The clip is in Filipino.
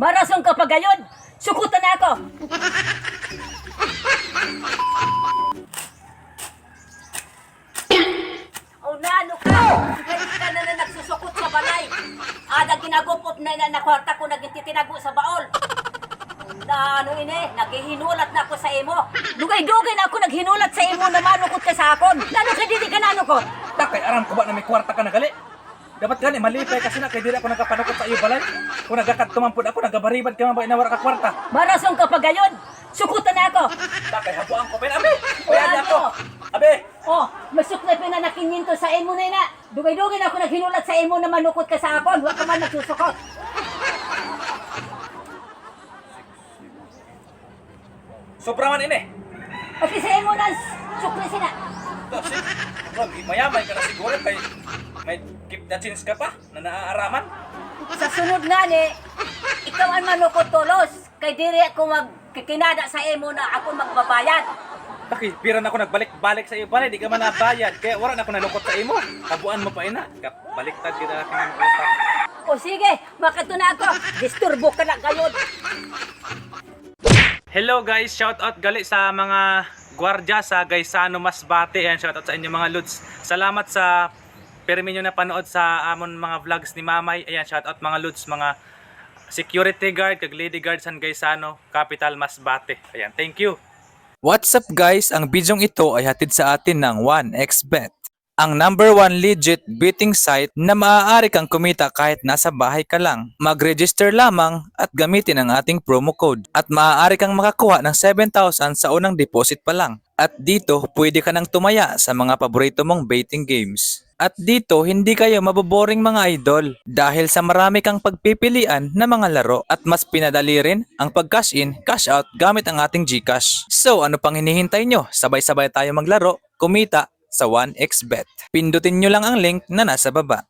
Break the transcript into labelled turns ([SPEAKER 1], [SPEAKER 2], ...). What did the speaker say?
[SPEAKER 1] Marasong ka pa gayon. Sukutan na ako. O nano ka? Hindi ka na nagsusukot sa balay. Ada ginagupop na nakwarta ko nagtitinago sa baol. Na ano ini, naghihinulat na ako sa imo. Dugay-dugay na ako naghinulat sa imo na manukot ka sa akon. Nano ka dili ka nanukot?
[SPEAKER 2] Takay aram ko ba na may kwarta ka na gali? Dapat gani malipay kasi na kay dili ako nagapanukot sa iyo balay. Kung nagakadtuman pud ako nagabaribad ka man ba inawara ka kwarta.
[SPEAKER 1] Marasong ka pa gayon. Sukutan na ako.
[SPEAKER 2] Takay habuan ko pen abi. Kuya ako. Abi.
[SPEAKER 1] Oh, masuk na pinanakininto sa imo na ina. Dugay-dugay na ako naghinulat sa imo na manukot ka sa akon. Wa ka man nagsusukot.
[SPEAKER 2] Sobra man ini.
[SPEAKER 1] Pati sa imo na sukli sina.
[SPEAKER 2] Kasi mayamay ka na siguro kay may keep the chance ka pa na naaaraman.
[SPEAKER 1] Sa sunod nga ni, ikaw ang manukot tulos. Kay diri ako magkikinada sa imo na ako magbabayad.
[SPEAKER 2] Taki, pira na ako nagbalik-balik sa iyo balay, di ka man nabayad. Kaya wala na ako nalukot sa imo. Habuan mo pa ina. Baliktad kita na kinang utak.
[SPEAKER 1] O sige, makato na ako. Disturbo ka na gayon.
[SPEAKER 2] Hello guys, shout out gali sa mga gwardya sa Gaisano Masbate. Ayan, shout out sa inyo mga lods. Salamat sa permi nyo na panood sa amon mga vlogs ni Mamay. Ayan, shout out mga lods, mga security guard, kag lady guard sa Gaisano, Capital Masbate. Ayan, thank you.
[SPEAKER 3] What's up guys? Ang bidyong ito ay hatid sa atin ng 1xBet. Ang #1 legit betting site na maaari kang kumita kahit nasa bahay ka lang. Mag-register lamang at gamitin ang ating promo code. At maaari kang makakuha ng 7,000 sa unang deposit pa lang. At dito, pwede ka nang tumaya sa mga paborito mong betting games. At dito, hindi kayo maboboring mga idol dahil sa marami kang pagpipilian na mga laro at mas pinadali rin ang pag-cash in, cash out gamit ang ating GCash. So ano pang hinihintay nyo? Sabay-sabay tayo maglaro, kumita sa 1xBet. Pindutin nyo lang ang link na nasa baba.